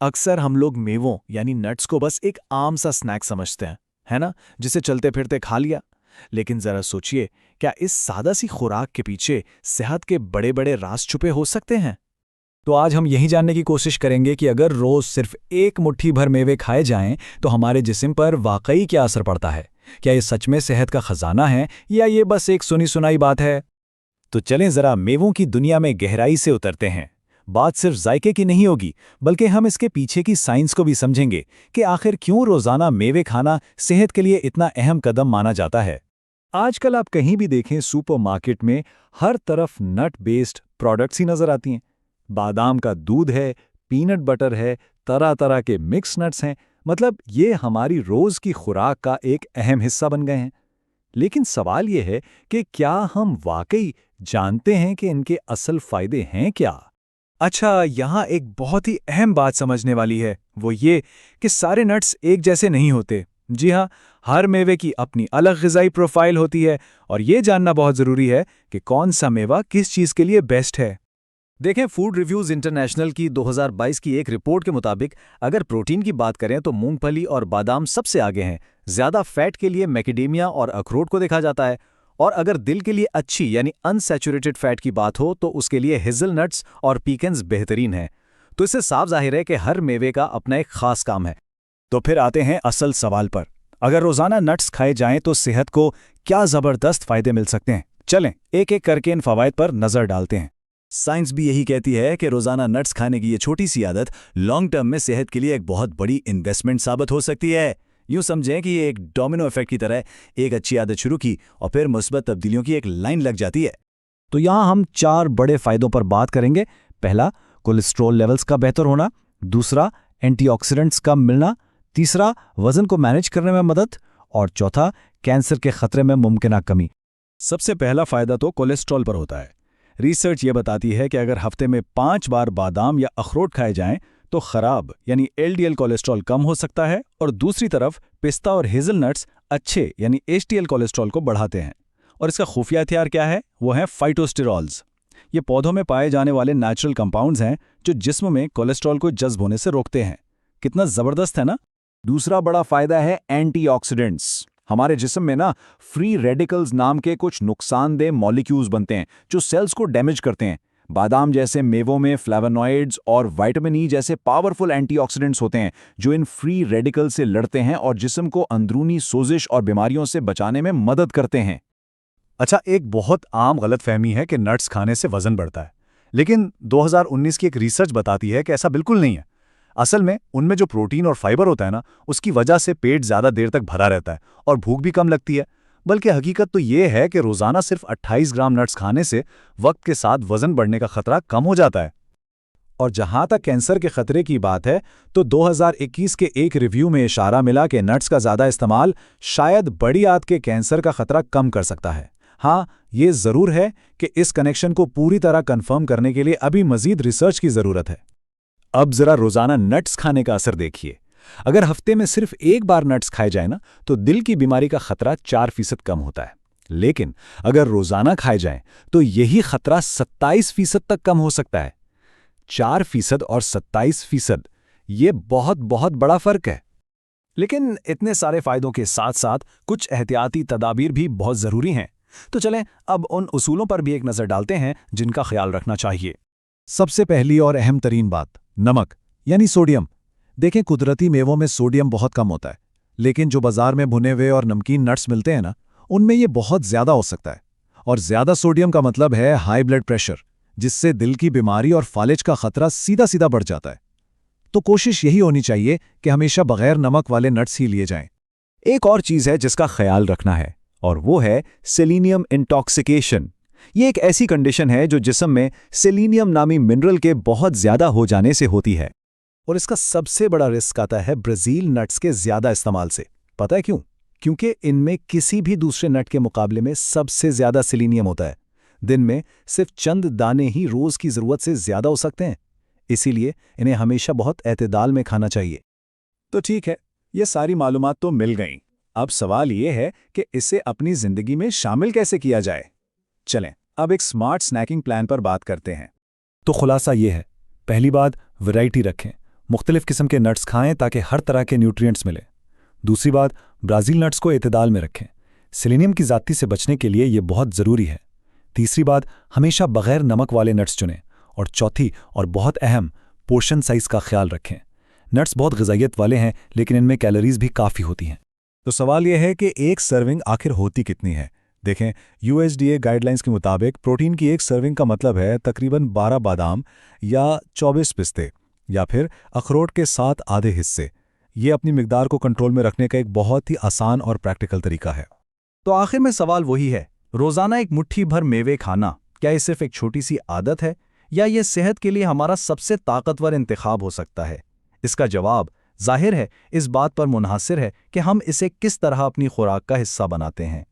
अक्सर हम लोग मेवों यानी नट्स को बस एक आम सा स्नैक समझते हैं, है ना, जिसे चलते फिरते खा लिया। लेकिन जरा सोचिए, क्या इस सादा सी खुराक के पीछे सेहत के बड़े बड़े राज छुपे हो सकते हैं? तो आज हम यही जानने की कोशिश करेंगे कि अगर रोज सिर्फ एक मुट्ठी भर मेवे खाए जाएं तो हमारे जिस्म पर वाकई क्या असर पड़ता है। क्या ये सच में सेहत का खजाना है या ये बस एक सुनी सुनाई बात है? तो चलें जरा मेवों की दुनिया में गहराई से उतरते हैं। बात सिर्फ जायके की नहीं होगी, बल्कि हम इसके पीछे की साइंस को भी समझेंगे कि आखिर क्यों रोजाना मेवे खाना सेहत के लिए इतना अहम कदम माना जाता है। आजकल आप कहीं भी देखें सुपरमार्केट में हर तरफ नट बेस्ड प्रोडक्ट्स ही नजर आती हैं। बादाम का दूध है, पीनट बटर है, तरह तरह के मिक्स नट्स हैं। मतलब ये हमारी रोज की खुराक का एक अहम हिस्सा बन गए हैं। लेकिन सवाल ये है कि क्या हम वाकई जानते हैं कि इनके असल फायदे हैं क्या? अच्छा, यहाँ एक बहुत ही अहम बात समझने वाली है, वो ये कि सारे नट्स एक जैसे नहीं होते। जी हाँ, हर मेवे की अपनी अलग ग़िज़ाई प्रोफाइल होती है और ये जानना बहुत ज़रूरी है कि कौन सा मेवा किस चीज़ के लिए बेस्ट है। देखें, फूड रिव्यूज़ इंटरनेशनल की 2022 की एक रिपोर्ट के मुताबिक अगर प्रोटीन की बात करें तो मूंगफली और बादाम सबसे आगे हैं। ज़्यादा फैट के लिए मैकेडेमिया और अखरोट को देखा जाता है। और अगर दिल के लिए अच्छी यानी अनसैचुरेटेड फैट की बात हो तो उसके लिए हेज़लनट्स और पीकन्स बेहतरीन हैं। तो इससे साफ जाहिर है कि हर मेवे का अपना एक खास काम है। तो फिर आते हैं असल सवाल पर। अगर रोज़ाना नट्स खाए जाएं तो सेहत को क्या ज़बरदस्त फ़ायदे मिल सकते हैं? चलें एक एक करके इन फ़वाइद पर नज़र डालते हैं। साइंस भी यही कहती है कि रोजाना नट्स खाने की ये छोटी सी आदत लॉन्ग टर्म में सेहत के लिए एक बहुत बड़ी इन्वेस्टमेंट साबित हो सकती है। यूं समझें कि ये एक डोमिनो इफेक्ट की तरह, एक अच्छी आदत शुरू की और फिर मुस्बत तब्दीलियों की एक लाइन लग जाती है। तो यहाँ हम 4 बड़े फायदों पर बात करेंगे। पहला, कोलेस्ट्रॉल लेवल्स का बेहतर होना। दूसरा, एंटीऑक्सीडेंट्स का मिलना। तीसरा, वजन को मैनेज करने में मदद। और चौथा, कैंसर के खतरे में मुमकिन कमी। सबसे पहला फायदा तो कोलेस्ट्रॉल पर होता है। रिसर्च ये बताती है कि अगर हफ्ते में 5 बार बादाम या अखरोट खाए जाएं तो खराब यानी एलडीएल कोलेस्ट्रॉल कम हो सकता है, और दूसरी तरफ पिस्ता और हेज़लनट्स अच्छे यानी एचडीएल कोलेस्ट्रॉल को बढ़ाते हैं। और इसका खुफिया हथियार क्या है? वो है फाइटोस्टेरॉल्स। ये पौधों में पाए जाने वाले नेचुरल कंपाउंड्स हैं जो जिस्म में कोलेस्ट्रॉल को जज्ब होने से रोकते हैं। कितना ज़बरदस्त है ना? दूसरा बड़ा फायदा है एंटीऑक्सीडेंट्स। हमारे जिस्म में ना फ्री रेडिकल्स नाम के कुछ नुकसानदेह मॉलिक्यूल्स बनते हैं जो सेल्स को डैमेज करते हैं। बादाम जैसे मेवों में फ्लेवोनॉइड्स और विटामिन ई जैसे पावरफुल एंटीऑक्सीडेंट्स होते हैं जो इन फ्री रेडिकल से लड़ते हैं और जिस्म को अंदरूनी सोजिश और बीमारियों से बचाने में मदद करते हैं। अच्छा, एक बहुत आम गलतफहमी है कि नट्स खाने से वजन बढ़ता है, लेकिन 2019 की एक रिसर्च बताती है कि ऐसा बिल्कुल नहीं है। असल में उनमें जो प्रोटीन और फाइबर होता है ना, उसकी वजह से पेट ज़्यादा देर तक भरा रहता है और भूख भी कम लगती है। बल्कि हकीकत तो ये है कि रोज़ाना सिर्फ 28 ग्राम नट्स खाने से वक्त के साथ वजन बढ़ने का खतरा कम हो जाता है। और जहाँ तक कैंसर के खतरे की बात है, तो 2021 के एक रिव्यू में इशारा मिला कि नट्स का ज़्यादा इस्तेमाल शायद बड़ी आंत के कैंसर का खतरा कम कर सकता है। हाँ, ये ज़रूर है कि इस कनेक्शन को पूरी तरह कन्फर्म करने के लिए अभी मज़ीद रिसर्च की ज़रूरत है। अब जरा रोजाना नट्स खाने का असर देखिए। अगर हफ्ते में सिर्फ एक बार नट्स खाए जाए ना, तो दिल की बीमारी का खतरा 4% कम होता है। लेकिन अगर रोजाना खाए जाएं तो यही खतरा 27% तक कम हो सकता है। 4% और 27%, ये बहुत बहुत बड़ा फर्क है। लेकिन इतने सारे फायदों के साथ साथ कुछ एहतियाती तदाबीर भी बहुत जरूरी हैं। तो चलें अब उन उसूलों पर भी एक नजर डालते हैं जिनका ख्याल रखना चाहिए। सबसे पहली और अहम तरीन बात, नमक यानी सोडियम। देखें, कुदरती मेवों में सोडियम बहुत कम होता है, लेकिन जो बाजार में भुने हुए और नमकीन नट्स मिलते हैं ना, उनमें ये बहुत ज़्यादा हो सकता है। और ज़्यादा सोडियम का मतलब है हाई ब्लड प्रेशर, जिससे दिल की बीमारी और फालिज का खतरा सीधा सीधा बढ़ जाता है। तो कोशिश यही होनी चाहिए कि हमेशा बगैर नमक वाले नट्स ही लिए जाएं। एक और चीज़ है जिसका ख्याल रखना है, और वो है सेलेनियम इंटॉक्सिकेशन। ये एक ऐसी कंडीशन है जो जिस्म में सेलेनियम नामी मिनरल के बहुत ज़्यादा हो जाने से होती है। और इसका सबसे बड़ा रिस्क आता है ब्राज़ील नट्स के ज़्यादा इस्तेमाल से। पता है क्यों? क्योंकि इनमें किसी भी दूसरे नट के मुकाबले में सबसे ज़्यादा सेलेनियम होता है। दिन में सिर्फ चंद दाने ही रोज़ की ज़रूरत से ज़्यादा हो सकते हैं। इसीलिए इन्हें हमेशा बहुत एतदाल में खाना चाहिए। तो ठीक है, ये सारी मालूमात तो मिल गईं। अब सवाल ये है कि इसे अपनी ज़िंदगी में शामिल कैसे किया जाए। चलें अब एक स्मार्ट स्नैकिंग प्लान पर बात करते हैं। तो खुलासा ये है, पहली बात, वैरायटी रखें। मुख्तलिफ किस्म के नट्स खाएं ताकि हर तरह के न्यूट्रिएंट्स मिले। दूसरी बात, ब्राज़ील नट्स को एतदाल में रखें। सेलेनियम की ज़्यादती से बचने के लिए ये बहुत ज़रूरी है। तीसरी बात, हमेशा बग़ैर नमक वाले नट्स चुनें। और चौथी और बहुत अहम, पोर्शन साइज़ का ख्याल रखें। नट्स बहुत ग़िज़ाइयत वाले हैं, लेकिन इनमें कैलोरीज भी काफ़ी होती हैं। तो सवाल यह है कि एक सर्विंग आखिर होती कितनी है। देखें, USDA गाइडलाइंस के मुताबिक प्रोटीन की एक सर्विंग का मतलब है तकरीबन 12 बादाम या 24 पिस्ते या फिर अखरोट के 7 आधे हिस्से। ये अपनी मिकदार को कंट्रोल में रखने का एक बहुत ही आसान और प्रैक्टिकल तरीका है। तो आखिर में सवाल वही है, रोज़ाना एक मुट्ठी भर मेवे खाना, क्या ये सिर्फ एक छोटी सी आदत है या ये सेहत के लिए हमारा सबसे ताकतवर इंतखाब हो सकता है? इसका जवाब जाहिर है इस बात पर मुनहसर है कि हम इसे किस तरह अपनी खुराक का हिस्सा बनाते हैं।